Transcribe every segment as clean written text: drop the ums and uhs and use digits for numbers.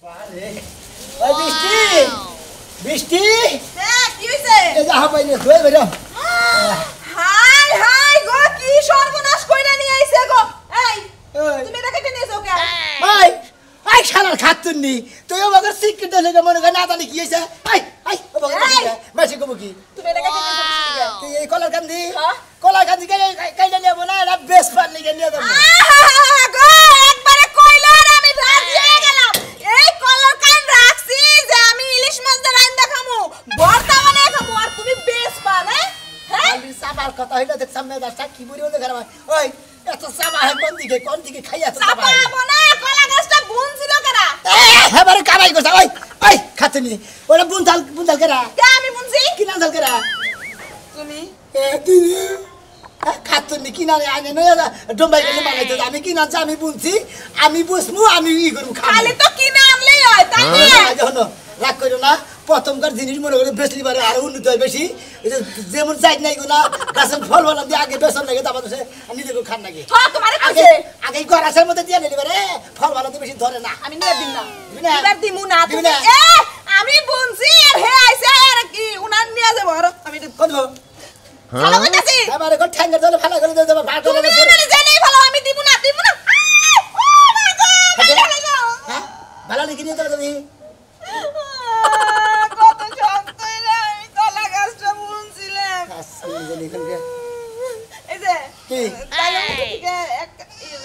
আরে ওই বৃষ্টি বৃষ্টি হ্যাঁ কি হইছে এই যা হাবাইলে কই বেরো হাই হাই গো কি সর্বনাশ কইরা নিয়ে আইছে গো এই তুমি এটা কেটে নিয়েছো কে ভাই আই শালার খাতুননি তুই আমাকে সিকিট দিলে মনে কর না জানি কি হইছে আই আই মাসি কবো কি তুমি এটা কেটে নিয়েছো তুই এই কলার কান্দি কাইলে নেব না এটা বেশ পার লিগে নিয়ে যাব গো একবারে কইলা আর আমি রাজি হয়ে গেলাম এই কলার কান রাখছি যে আমি ইলিশ মাছ দিয়ে রাইন্দা খামু বর্তা বানায় খামু আর তুমি বেশ পালে হ্যাঁ আমি সাবার কথা হইলো দেখ সামনে দাসটা কি বুড়ি হলো ঘরে ওই এত সাবা হে কোন দিকে খাইয়া সাবা না কলা গাছটা বুনছিল কেরা এবারে কামাই করছ ওই ওই খাতুনি ওরা বুনতাল কেরা কে আমি বুনছি কি নাম দাল কেরা তুমি তুই খাতুনি কি না আনে নয় ডম্বাই গেলে বানাইতে আমি কি নাম আমি বুনছি আমি বুঝমু আমি ই করব খালি তো কি নামলেই হয় তাই না জানো রাগ করো না প্রথমকার জিনিস মনে করে বেশলি বারে আরো উন্নত হয় বেশি যেমন চাই নাই না গাছের ফল ফল দিয়ে আগে বেসন লাগে তারপর সে নিজেকে খান লাগে হ্যাঁ তোমারে কইছে আগে গরাসের মধ্যে দিয়ে নিলি বারে ফল ফল দিয়ে বেশি ধরে না আমি নিয়ে দিন না এবার দিমু না তুমি আমি বুনছি আর হে আইছে আর কি উনার নিয়ে যাব আর আমি কোন ভালো কইতাছি এবারে কো ঠ্যাঙ্গের জন্য ভালো করে দেব ভাত করে তুমি মানে জানেই ভালো আমি দিব না ও মা গো হ্যাঁ ভালো লিখে নিয়ে দাও তুমি কত শক্তই রে আমি কলা গাছটা বুনছিলাম আসলে জানি কোন কে এই যে কি তাহলে থেকে এক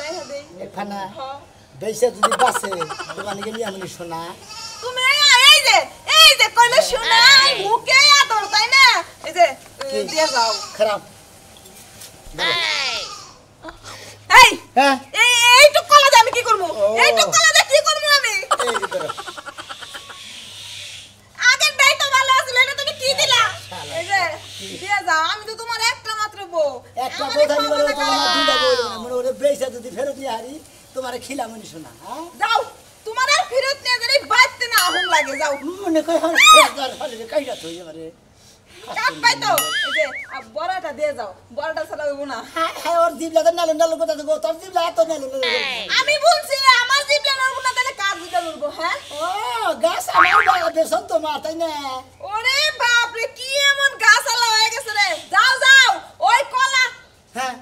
রাইহা দেই এখানে বেশে যদি বাসে দোকানে গেলি আমি শোনা তুমি এই যে কইলে শোনাই মুখে আদর তাই না এই যে দিয়ে যাও খারাপ এই হ্যাঁ এইটু কলা দিয়ে আমি কি করব এইটু কলা দিয়ে কি করব আমি আগের দাই তো ভালো ছিল এটা তুমি কি দিলা এই যে দিয়ে যাও আমি তো তোমার একটা মাত্র বউ একটা কথা বলো তোমার দুটা বলো মনে ওরে বেশে যদি ফেরত দিয়ে হারি তোমারে খিলা মনি শোনা হ্যাঁ যাও তোমার আর ফেরত নিয়ে যাই বাইতে না আহুন লাগে যাও মনে কই হল হলে কাইরা তো এবারে কাট পাই তো এই যে বড়াটা দিয়ে যাও বড়াটা ছাড়া হইব না হ্যাঁ ওর জিবলা তো নালু কথা তো তোর জিবলা এত নালু আমি বলছি আমার জিবলা নড়ব না তাহলে কার জিবলা নড়ব হ্যাঁ ও গাছ আমার বেসন তোমার তাই না ওরে বাপ রে কি এমন গাছালা হয়ে গেছে রে যাও যাও ওই কলা হ্যাঁ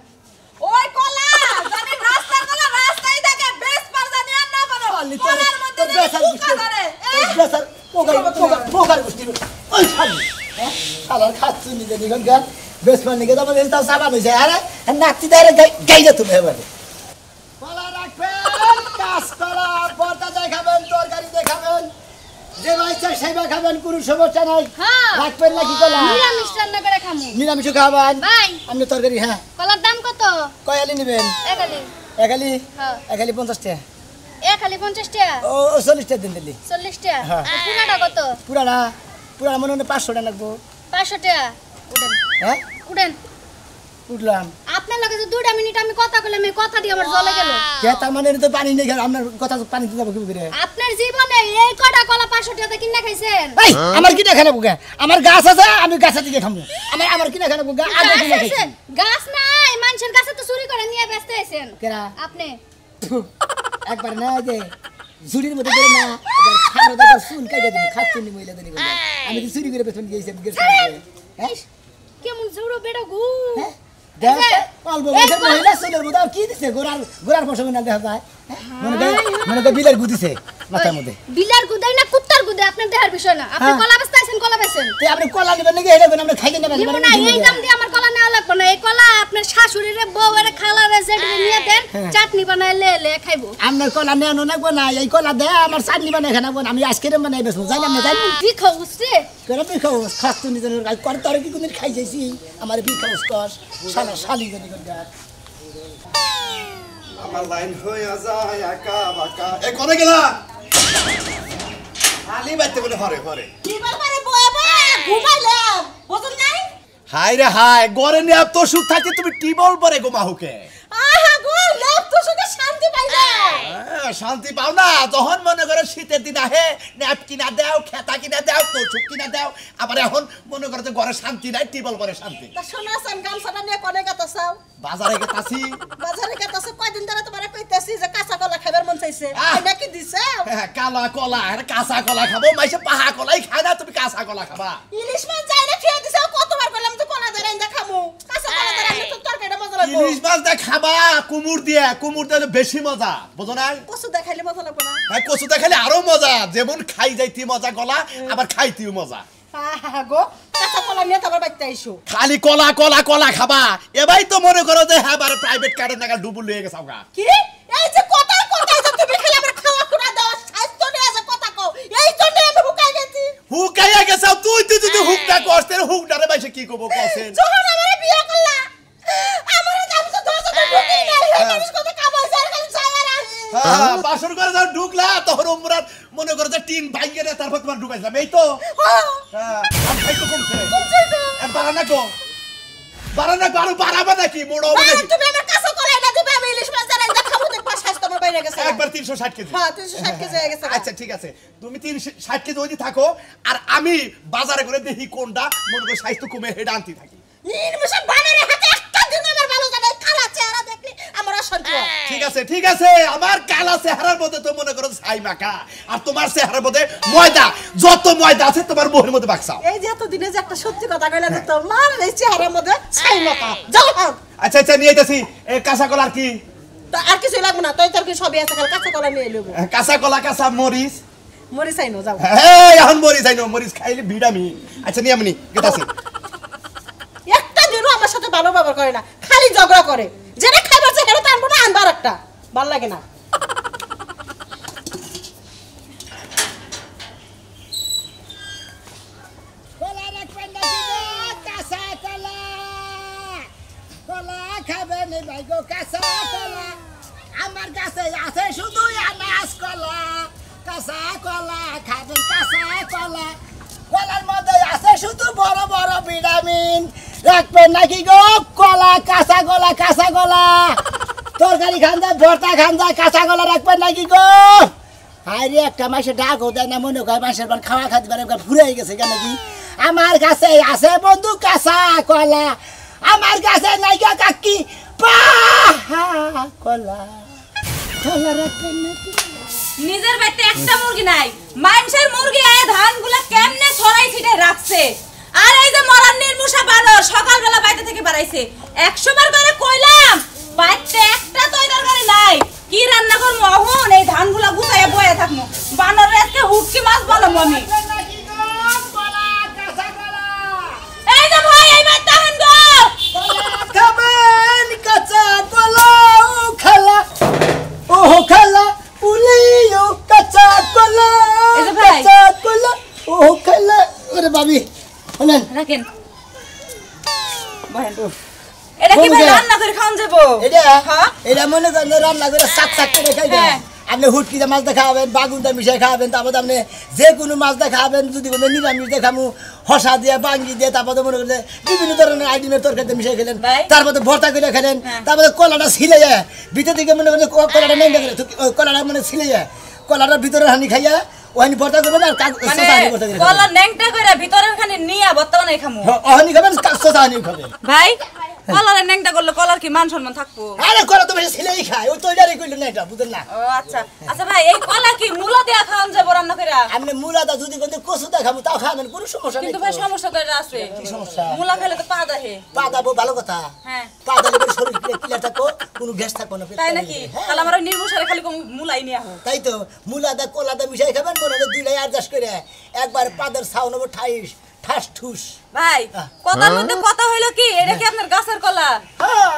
ওই কলা জানি রাস্তার কলা রাস্তায় থাকে বেশ পার জানি আর না পারো কলার মধ্যে বেসার পোকা ধরে বেসার পোকার গুষ্টি ওই শালি হ্যাঁ শালার খাচ্ছু নিজে নিগন গান বেশ পার নিগে তোমার তাও সাবান হইছে আরে নাকতি দাঁড়ে গাইজা তুমি এবারে কলা রাখবেন কাজ কলা বর্তা দেখাবেন তরকারি দেখাবেন যে মাইছে সেবা খাবেন কোনো সমস্যা নাই রাখবেন নাকি কলা নিরামিষ রান্না করে খামু নিরামিষ খাবেন ভাই আপনি তরকারি হ্যাঁ কলার দাম কত কয়ালি নেবেন একালি হ্যাঁ একালি 50 টাকা একালি 50 টাকা ও 40 টাকা দিন দিলি 40 টাকা হ্যাঁ। পুরাটা কত পুরানা মনে হয় 500 টাকা লাগবো 500 টাকা উঠেন হ্যাঁ উঠেন উঠলাম আপনার লগে যে 2 মিনিট আমি কথা কইলাম এই কথা দিয়ে আমার জ্বলে গেল কে তার মানে তো পানি নেই আপনার কথা পানি দিতে যাবো কি করে আপনার জীবনে এই কটা কলা 500 টাকা কিনা খাইছেন এই আমার কি দেখা নেবো আমার গাছ আছে আমি গাছের দিকে খামু আমার কি দেখা নেবো আগে কি খাইছি গাছ নাই মানুষের কাছে তো চুরি করে নিয়ে ব্যস্ত আছেন কেরা আপনি একবার না যে ঝুড়ির মধ্যে ধরে না এবার খাবার দাবার শুন কাইটা দিন খাচ্ছুনি মহিলা দিন আমি কি চুরি করে পেছন গিয়েছি হ্যাঁ কেমন জোড়ো বেড়া গু হ্যাঁ দেখ অল্প বয়সের মহিলা চুলের মধ্যে কি দিছে গোড়ার পশম না দেখা যায় মনে করে বিলের গুদিছে মাথার মধ্যে বিলার গুদাই না কুত্তার গুদে আপনার দেহার বিষয় না আপনি কলা বেচতে আছেন কলা বেচেন তুই আপনি কলা নেবেন নাকি এটা আমরা খাইতে নেবেন নিব না এই দাম দিয়ে আমার কলা নেওয়া লাগবে না এই কলা আপনার শাশুড়িরে বউয়ের খালারে জেঠরে নিয়ে দেন চাটনি বানায় লে খাইবো আমার কলা নেওয়া লাগবো না এই কলা দে আমার চাটনি বানাই খানাবো আমি আজকের বানাই বেসবো জানি না জানি কি খাওসছে কেন তুই খাও খাচ্ছ নিজের কর তোর কি কোনদিন খাই যাইছি আমার বি খাওস কস শালা শালি জানি কোনটা আমার লাইন হয়ে যায় একা বাকা এ করে গেলা খালি বাইতে বলে হরে কি ব্যাপারে বয়াবা ঘুমাইলাম বুঝুন নাই হাই রে হাই গরে নিয়ে এত সুখ থাকতে তুমি টিবল পরে গোমাহুকে আহা গো লোক তো সুখে শান্তি পাই না শান্তি পাও না যখন মনে করো শীতের দিন আহে ন্যাপ কিনা দাও খেতা কিনা দাও তোষক কিনা দাও আবার এখন মনে করো যে ঘরে শান্তি নাই টিবল পরে শান্তি তা শোনা সান গামছাটা নিয়ে কোনে গেতাছাও বাজারে গেতাছি বাজারে গেতাছ কয়দিন ধরে তোমারে কইতাছি যে কাঁচা কলা খাবার মন চাইছে এটা কি দিছে কালা কলা আর কাঁচা কলা খাবো মাইসে পাহা কলাই খায় না তুমি কাঁচা কলা খাবা ইলিশ মাছ যাই না খেয়ে দিছে কতবার কইলাম তো কলা ধরে আইন্দা খামু কাঁচা কলা ধরে আমি তো তরকারিটা মজা লাগবে ইলিশ মাছ দা খাবা কুমুর দিয়ে বেশি মজা বুঝো না কচু দেখাইলে মজা লাগবে না হ্যাঁ কচু দেখালে আরো মজা যেমন খাই যাইতি মজা গলা আবার খাইতিও মজা গো কাঁচা কলা নিয়ে তারপর বাইতে আইসো খালি কলা কলা কলা খাবা এবাই তো মনে করো যে হ্যাঁ বারে প্রাইভেট কারের নাগাল ডুবুল লয়ে গেছাও গা কি এই যে কথা যে তুমি খালি আমার খাওয়া খুনা দাও স্বাস্থ্য নিয়ে যে কথা কও এই জন্য আমি হুকাই গেছি হুকাইয়া গেছাও তুই যদি হুকটা করতে হুকটারে বাইসে কি করবো কছেন যখন আমারে বিয়ে করলা আমারে দাম তো 10 টাকা ঢুকি নাই এই মানুষ কত কামাই যায় খালি যায় আর হ্যাঁ বাসর করে যখন ঢুকলা তখন উমরাত মনে করো যে টিন ভাঙিয়ে দেয় তারপর তোমার ঢুকাইছিলাম এই তো হ্যাঁ আমি খাইতো কমছে বারানা কো বারানা আরো বাড়াবা নাকি মোড়ো নাকি তুমি আমার কাছে করে না দিবে আমি ইলিশ মাছ জানেন না খাবো দেখবা স্বাস্থ্য আমার বাইরে গেছে একবার 360 কেজি হ্যাঁ 360 কেজি হয়ে গেছে আচ্ছা ঠিক আছে তুমি 360 কেজি ওইদি থাকো আর আমি বাজারে করে দেখি কোনটা মনে করে স্বাস্থ্য কমে হেডা আনতে থাকি নির্মুষা বানারে হাতে একটা দিন আমার ভালো জানে কালা চেহারা দেখলি আমার অশান্তি হয় ঠিক আছে আমার কালা চেহারার মধ্যে তো মনে করো ছাই মাখা আর তোমার চেহারার মধ্যে ময়দা যত ময়দা আছে তোমার মুখের মধ্যে বাক্সাও এই যে এত দিনে যে একটা সত্যি কথা কইলা যে তোমার এই চেহারার মধ্যে ছাই মাখা যাও আচ্ছা নিয়ে যাচ্ছি কাঁচা কলা আর কি তো আর কিছু লাগবে না তুই তোর কি সবই আছে কাঁচা কলা নিয়ে লইবো কাঁচা কলা কাঁচা মরিচ মরি চাইনো যাও হ্যাঁ এখন মরিচ আইনো মরিচ খাইলে ভিটামিন আচ্ছা নিয়ে আমি গেতাছি একটা দিনও আমার সাথে ভালো ব্যবহার করে না খালি ঝগড়া করে যেটা খাইবার চাই সেটা আনবো না আনবার একটা ভাল লাগে না কলা রাখবেন না কাঁচা কলা কলা খাবেন ভাই গো কাঁচা কলা আমার কাছে আছে শুধু আনাস কলা কাঁচা কলা খাবেন কাঁচা কলা কলার মধ্যে আছে শুধু বড় বড় ভিটামিন রাখবেন নাকি গো কলা কাঁচা কলা তরকারি খান যায় ভর্তা খান যায় কাঁচা কলা রাখবেন নাকি গো আরে একটা মাসে ডাক দেয় না মনে হয় মাসের পর খাওয়া খাতে পারে ফুরাই গেছে কেন কি আমার কাছে আছে বন্ধু কাঁচা কলা আমার কাছে নাই গো কাকি কলা কলা রাখবেন নাকি নিজের বাড়িতে একটা মুরগি নাই মানুষের মুরগি আয় ধানগুলা কেমনে ছড়াই ছিটাই রাখছে আর এই যে মরার নির্মুষা বানর সকালবেলা বাইরে থেকে বাড়াইছে 100 বার করে কইলাম বাইতে একটা তৈ তরকারি নাই কি রান্না করব এখন এই ধানগুলা গুছাইয়া বয়ে থাকমু বানরের আজকে হুটকি মাছ বানাবো আমি এই যে ভাই এই বাইতে আহেন গো খাবেন কাঁচা কলা খালা ওহ খালা উলিও কাঁচা কলা কাঁচা কলা ওহ খালা ওরে বাবি শুনেন রাখেন বহেন এটা কি ভাই রান্না করে খাওন যাবো এটা মনে করেন রান্না করে সাক সাক করে খাই দেন আপনি হুটকিতে মাছ দেখাবেন বাগুনটা মিশাই খাবেন তারপর আপনি যে কোনো মাছ দেখাবেন যদি কোনো নিরামিষ দেখামু হসা দিয়ে বাঙ্গি দিয়ে তারপরে মনে করেন বিভিন্ন ধরনের আইটেমের তরকারিতে মিশাই খেলেন তারপরে ভর্তা করে খেলেন তারপরে কলাটা ছিলে যায় ভিতর দিকে মনে করেন কলাটা নেই কলাটা মানে ছিলে যায় কলাটার ভিতরে হানি খাইয়া ওহানি ভর্তা করবেন আর কলা ন্যাংটা করে ভিতরের খানি নিয়া বর্তমানে খামু ওহানি খাবেন সোসা হানি খাবেন ভাই কলার ন্যাংটা করলে কলার কি মান সম্মান থাকবো আরে কলা তো বেশি ছিলেই খায় ওই তৈরি কইল না এটা বুঝলেন না ও আচ্ছা আচ্ছা ভাই এই কলা কি মূলা দিয়া খাওন যাবো রান্না কইরা আপনি মূলাটা যদি কোন কচু দেখাবো তাও খাবেন কোনো সমস্যা নেই কিন্তু ভাই সমস্যা তো এটা আছে কি সমস্যা মূলা খেলে তো পা দাহে পা দাবো ভালো কথা হ্যাঁ পা দালে শরীর ক্লিয়ার থাকো কোনো গ্যাস থাকো না তাই নাকি তাহলে আমার নির্মুষারে খালি মূলাই নিয়া হোক তাই তো মূলাটা কলাটা মিশাই খাবেন মনে হয় দুইলাই অ্যাডজাস্ট করে একবার পাদের ছাও নেবো ঠাস ঠুস ভাই কথার মধ্যে কথা হইলো কি এটা কি আপনার গাছের কলা হ্যাঁ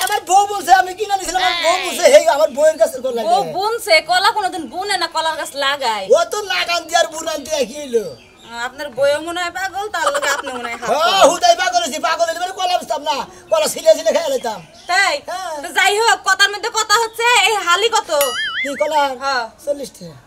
আমার বউ বলছে আমি কিনা নিছিলাম আমার বউ বলছে হেই আমার বউয়ের কাছে কলা ও বুনছে কলা কোনোদিন বুনে না কলার গাছ লাগায় ও তো লাগান দিয়ার বুনান দিয়া কি হইলো আপনার বইও মনে হয় পাগল তার লগে আপনি মনে হয় হ্যাঁ হুদাই পাগল হইছি পাগল হইলে কলা বুঝতাম না কলা ছিলে ছিলে খাই লইতাম তাই তো যাই হোক কথার মধ্যে কথা হচ্ছে এই হালি কত কি কলা হ্যাঁ 40 টাকা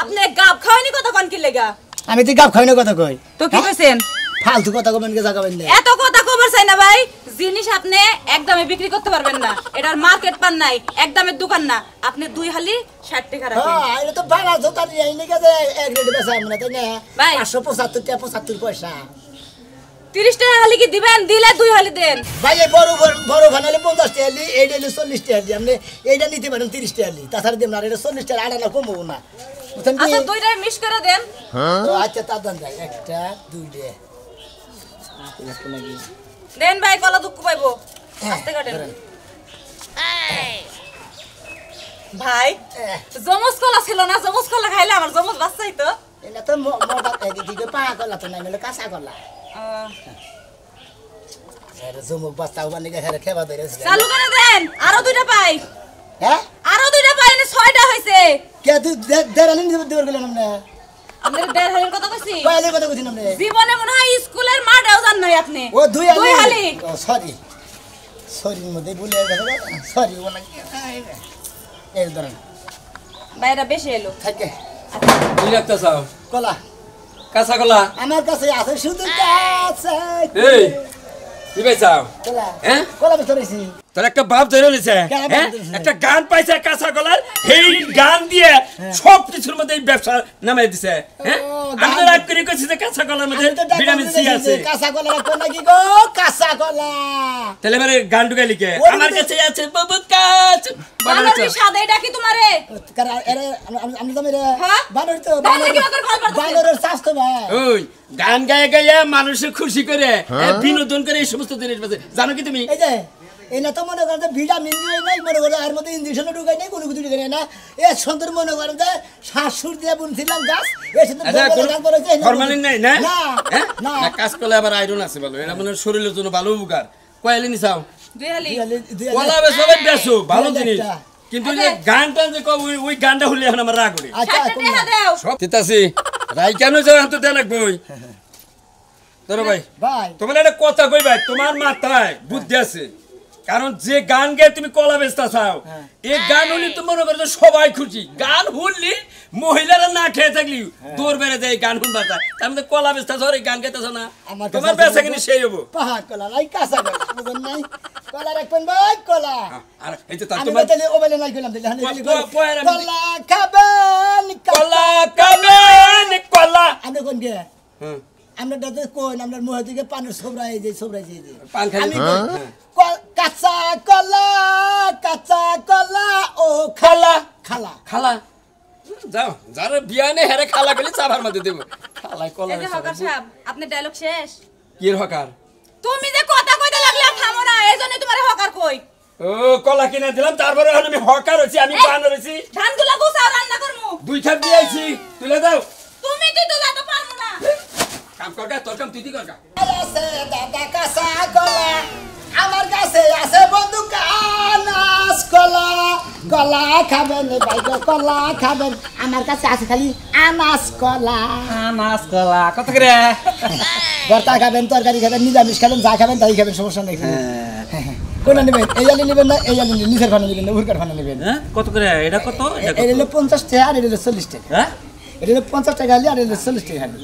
আপনি গাব খাওয়ানি কত কোন কি লেগা আমি তো গাব খাই না কথা কই তো কি কইছেন ফালতু কথা কবেন কে জাগাবেন না এত কথা কবার চাই না ভাই জিনিস আপনি একদমে বিক্রি করতে পারবেন না এটার মার্কেট পান নাই একদমের দোকান না আপনি 2 হালি 60 টাকা রাখেন হ্যাঁ এটা তো বানা দোকান এই নিকে যে এক রেট বেচা আমরা তাই না ভাই 575 টাকা 75 পয়সা 30 টাকা হালি কি দিবেন দিলে 2 হালি দেন ভাই এই বড় বানালে 50 টাকা লি এইটা হলো 40 টাকা আপনি এইটা নিতে পারেন 30 টাকা লি তাছাড়া দেন না এটা 40 টাকা আড়া না কমবো না বুঝছেন কি আচ্ছা দুইটাই মিক্স করে দেন তো আচ্ছা তা দেন ভাই একটা দুইটা দেন ভাই কলা দুঃখ পাইবো আস্তে কাটেন ভাই জমজ কলা ছিল না জমজ কলা খাইলে আমার জমজ বাচ্চাই তো এটা তো মোটা দিকে পা কলা তো নাই মানে কাঁচা কলা আরে জমুক বাচ্চা মানে ঘরে খেবা ধরেছে চালু করে দেন আরো দুইটা পাই হ্যাঁ আরো দুইটা পাই না 6টা হইছে কে তুই দেরালিন দেওয়ার গেলেন আমরা আপনার দেড় হালির কথা কইছি কয়লে কথা কইছিন আমরা জীবনে মনে হয় স্কুলের মাঠেও যান নাই আপনি ও দুই হালি সরি মধ্যে ভুলে গেছে সরি ওনা এই ধরেন বাইরে বেশি এলো থাকে কি রাখতে চাও কলা কাঁচা কলা আমার কাছে আছে শুধু কাঁচা এই কি বেচাও কলা হ্যাঁ কলা বেচতে রইছি তোর একটা বাপ ধরে নিছে কেন বাপ হ্যাঁ ধরেছে? একটা গান পাইছে কাঁচা কলার এই গান দিয়ে সব কিছুর মধ্যে এই ব্যবসা নামাই দিছে হ্যাঁ ও, আমি তো গান- রাগ করে কইছি যে কাঁচা কলার মধ্যে আমি তো ডাক্তার ভিটামিন সি বলেছি আছে যে কাঁচা কলা রাখো নাকি গো কাঁচা কলা তাহলে মানে গান ঢুকাই লিখে ওর আমার মধ্যে- কাছে আছে বাবু কাজ বানর কি সাদা এটা কি তোমারে কারণ এরে আমি তো মেরে হ্যাঁ? বানর তো বানর কি ওকে ভাল পারতেছে? বানরের স্বাস্থ্য ভাই ওই গান গায়ে গায়ে মানুষের খুশি করে বিনোদন করে এই সমস্ত জিনিস বেঁচে জানো কি তুমি এই যে এই না তো মনে করেন যে ভিটামিন দিয়ে নাই মনে করেন এর মধ্যে ইঞ্জেকশন ঢুকাই নাই কোনো কিছু ঢুকাই নাই না এ সুন্দর মনে করেন যে শাশুর দিয়ে বুনছিলাম গাছ এ সুন্দর আচ্ছা গোবরের গাছ বলেছে, এই না ফরমালিন নাই না না হ্যাঁ না না কাজ করলে আবার আয়রন আছে ভালো এটা মানে শরীরের জন্য ভালো উপকার কয়লি নিছাও দুই হালি কলা বেসবে বেসো ভালো দুই জিনিস একটা। কিন্তু যে গানটা যে কও, ওই গানটা হলে এখন আমার রাগ করে আচ্ছা 60 টাকা দাও সব তিতাছি রাই কেন যাও তো দেন বই তোর ভাই ভাই তোমার একটা কথা কই ভাই তোমার মাথায় বুদ্ধি আছে কারণ যে গান গায়ে তুমি কলা বেচতে চাও এই গান হলে তো মনে করো সবাই খুশি গান শুনলি মহিলারা না খেয়ে থাকলি দৌড় বেড়ে যায় গান শুনবা যায় তার মধ্যে কলা বেচতে চাও এই গান গাইতেছ না আমার কাছে তোমার আছে বেচা বাবু। কিনি সেই হবো পাহাড় কলা নাই কাঁচা কলা বুঝেন নাই কলা রাখবেন ভাই কলা আর এই যে তার আমি তোমার তাহলে ওবেলে নাই কইলাম তাহলে পয়ের আমি- কলা খাবেন কলা কামেন কলা আমরা কোন কে হুম আমরা দাদা কোন আমরা মুহ থেকে পানের সোবরা এই যে পান খালি আমি হ্যাঁ। কাঁচা কলা ও খালা খালা খালা যাও যার বিয়া নেই হেরে খালা গেলে চাবার মধ্যে দেবো খালাই কলা এই যে হকার সাহেব আপনি ডায়লগ শেষ কি হকার তুমি যে কথা কইতে লাগলা থামো না এইজন্য তোমারে হকার কই ও কলা কিনে দিলাম তারপরে এখন আমি হকার হইছি আমি পান হইছি ধানগুলা গুছাও রান্না করমু 2 খাপ দিয়েছি তুলে দাও তুমি তুই তো লাতো পারমু না কাম করগা তোর কাম তুই দি করগা আছে দাদা কাঁচা কলা আমার কাছে আছে বন্ধু কানাস কলা কলা খাবেন ভাই গো, কলা খাবেন আমার কাছে আছে খালি আনাস কলা আনাস কলা কত করে ভর্তা খাবেন তরকারি খাবেন নিরামিষ খাবেন যা খাবেন তাই খাবেন সমস্যা নেই কোনটা নেবেন এই আলি নেবেন না এই আলি নিচের খানা নেবেন না উরকার খানা নেবেন হ্যাঁ কত করে এটা কত এটা এটা হলো 50 টাকা আর এটা হলো 40 টাকা হ্যাঁ এটা হলো 50 টাকা আলি আর এটা হলো 40 টাকা আলি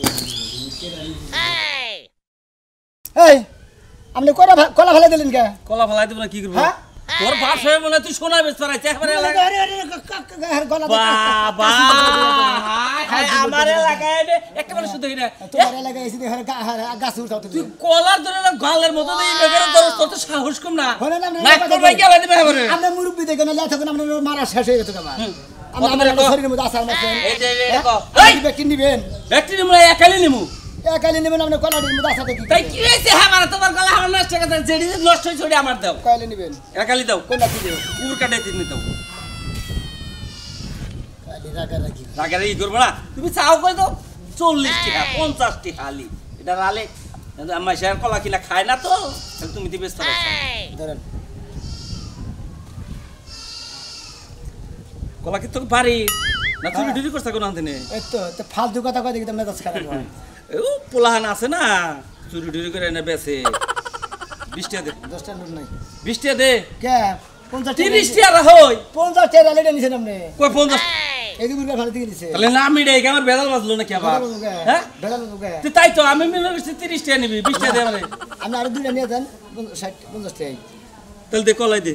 এই আপনি কলা ফেলে দিলেন কে কলা ফলাই দেব না কি করব হ্যাঁ? তোর বাপ হয়ে মনে হয় তুই সোনা বেচতে রাইছে একবারে এলাকা বাবা হায় আমার এলাকায় রে একেবারে শুধু এটা তোমার এলাকায় এসে দেখে গাছ উঠাও তুই কলার ধরে না গালের মতো দিয়ে বেগের তোর তোর তো সাহস কম না হলেন আপনি না তোর ভাই গেলা দিবে এবারে আমরা মুরব্বি দেখে না লেখা আমরা মারা শেষ হয়ে গেছে আমার কত করে কো? শরীরের মধ্যে আসার মধ্যে এই যে দেখো এই ব্যক্তি নিবেন ব্যক্তি নিমু একালি নিমু একালি নেবেন আপনি কলাটির মধ্যে আসাতে কি তাই কি হইছে আমার তোমার গলা আমার নষ্ট করে যেডি নষ্ট হই ছড়ি আমার দাও কয়লে নেবেন একালি দাও কোনটা কি দেব উর কাটে তিন দাও কালি রাগা রাগি রাগারে ই করবো না তুমি চাও করে দাও 40 টাকা 50 টাকা হালি এটা রালে আমার শেয়ার কলা কিনা খায় না তো তাহলে তুমি দিবে ধরেন কলা কি তোকে পারি না তুমি ডিউটি করছ কোন আনতে এই তো ফালতু কথা কয় দেখি তো মেজাজ খারাপ হয় ও পোলাহান আছে না চুরি টুরি করে এনে বেছে 20 টাকা দে 10 টা লোক নাই 20 টাকা দে কে 50 টাকা 30 টাকা হই 50 টাকা লেটে নিছেন আপনি কই 50 এই যে মুরগা ভালো থেকে দিছে তাহলে না আমি রে আমার বেদাল বাজলো নাকি আবার হ্যাঁ বেড়াল মুরগা তো তাই তো আমি মনে করছি 30 টাকা নিবি 20 টাকা দে আমারে আমি আরো দুইটা নিয়ে দেন 60 50 টাকা তাহলে দে কলাই দে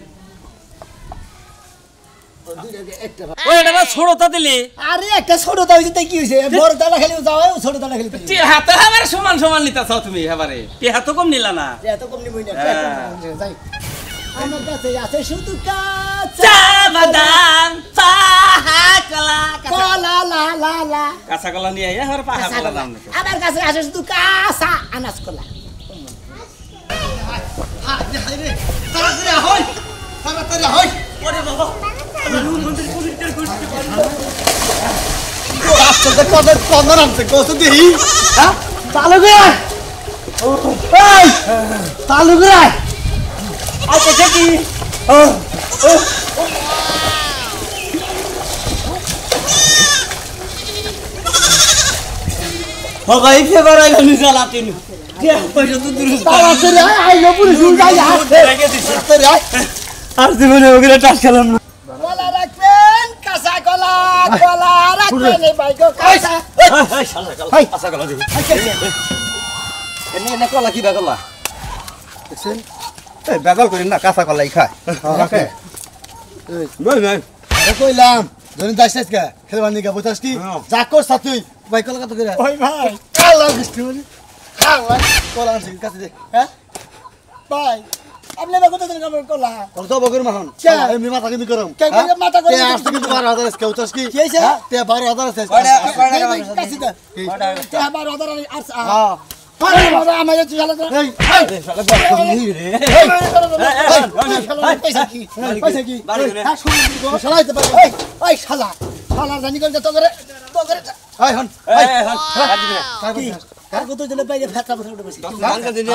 দুইটা একটা ওই এটা না ছোড়তা দিলি আরে একটা ছোটটা হইছে তাই কি হইছে বড় তালা খালি যাও ছোটটা খালি টি হাতে আমার সমান সমান নিতাছাও তুমি এবারে টি হাতে কম নিলা না এত কম নিবই না হ্যাঁ। যাই আমার কাছে আছে শুধু কাঁচা চা বাদাম চা কলা কলা লা লা লা কাঁচা কলা নিয়ে আয় আর পাহা কাঁচা কলা কলা। দাম নাকি আমার কাছে আছে শুধু কাঁচা আনাজ কলা ওরে বাবা চালু করে চালু করে আচ্ছা কি হগাই ফেভার আইলো নি জ্বালাতিনি কে পয়সা তো দূর তাড়াতাড়ি আইলো পুলিশ যাই হাতে রেখে দিছে আর জীবনে ওগুলো টাস খেলাম না কলা রাখবেন কাঁচা কলা কলা রাখবেন এই বাইকো কাঁচা এই শালা কলা হাই কাঁচা কলা দিবি এনে এনে কলা কি বেগলা দেখছেন এই বেগল করি না কাঁচা কলাই খায় রাখে নই নই কইলাম ধরে যাইছিস কে খেলবার নিকা বুঝাস কি যা করছ তুই ভাই কলা কত করে ওই ভাই কালা বৃষ্টি বলি কালা কলা আনছিস কাছে দে হ্যাঁ ভাই আপনি বা কত দিন কাম কলা কত বগর মাহন কে? এমনি মাথা কিন্তু গরম কে মাথা করে তে আসতে কিন্তু 12000 আছে কেউ চাস কি কি হইছে? হ্যাঁ, তে 12000 আছে কাছে দে তে আবার ওদার আর হ্যাঁ আমার তুই শালা এই এই শালা বল নি রে পয়সা কি পয়সা কি হ্যাঁ শুনি শালাইতে পারবে ওই শালা শালা জানি কোন তো করে এই হন এই হন কাট দিবি না কি কার কত দিলে বাইরে ফেটা বসে উঠে বসে গানটা দিবি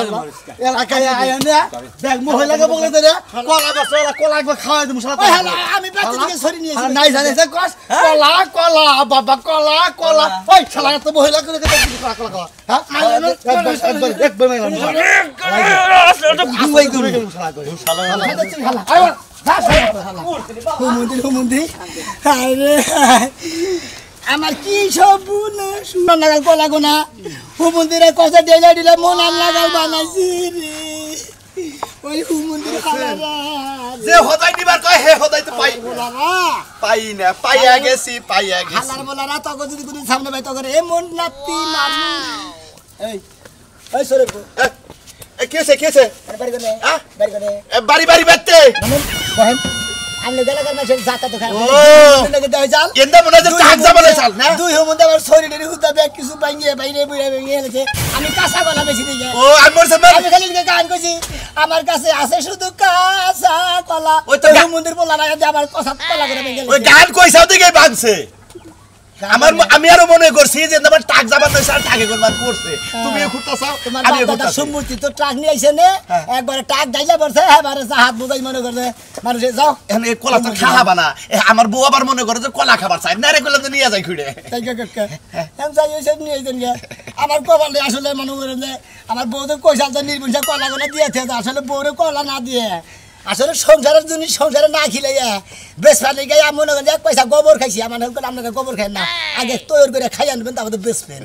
এলাকায় আয় না দেখ মহিলাকে বলে দে রে কলা বাস কলা একবার খাওয়াই দিমু শালা ওই শালা আমি বেঁচে দিকে সরি নিয়েছি নাই জানিস কস কলা কলা বাবা কলা কলা ওই শালা তো মহিলা করে দে কলা কলা কলা হ্যাঁ একবার মাইলাম দুই করে শালা করে শালা শালা আয় যা শালা হুমুন্দি আরে আমার কি সব না শুনো না কলা গোনা হুমুন্দিরে কথা ডেলা দিলে মন আর লাগাল বানাইছি রে ওই হুমুন্দির খালারা যে হদাই দিবার কয় হে হদাই তো পাই বলারা পাই না পাইয়া গেছি খালার বলারা তখন যদি কোনো সামনে পাই তখন এ মন নাতি মারু এই এই সরে এ কেছে বাড়ি করে হ্যাঁ? বাড়ি করে বাড়ি বাড়ি বেতে বহেন আমি গেলাকার মাসে যাতা তো খাই ও। লাগে দেয় চাল এন্দা মনে হয় টাক জামালে চাল না দুই হমন্দে আমার শরীরের হুদা ব্যাগ কিছু ভাঙিয়ে বাইরে বুড়ে ভেঙে গেছে আমি কাঁচা গলা বেশি দিয়ে ও আমি বলছি আমি খালি গান করছি আমার কাছে আছে শুধু কাঁচা কলা ওই তো মন্দির বলা না আমার কথা কলা করে ভেঙে ওই গেছে গান কইসাও দিকে ভাঙছে আমার আমি আরো মনে করছি যে আমার টাক জামাতে চাল টাকে করবার করছে তুমি খুঁটাছাও তোমার আমি বাবা খুঁটাছি সম্মতি তো ট্রাক নিয়ে আইছে নে একবারে ট্রাক ডাইলা পড়ছে এবারে হাত বুঝাই মনে করে মানুষে যাও এখন এই কলা তো খাওয়াবা না আমার বউ আবার মনে করে যে কলা খাবার চাই না রে কলা তো নিয়ে যাই খুঁড়ে তাই কে এম চাই এসে নিয়ে আইছেন গে আমার কপালে আসলে মনে করে যে আমার বউ তো কইসা যে নির্বংশা কলা গোলা দিয়েছে আসলে বউরে কলা না দিয়ে আসলে সংসারের জন্য সংসারে না খিলাইয়া বেশ পানি গাই মনে করেন এক পয়সা গোবর খাইছি আমার আপনাকে গোবর খাই না আগে তৈরি করে খাই আনবেন তারপরে বেশ পেন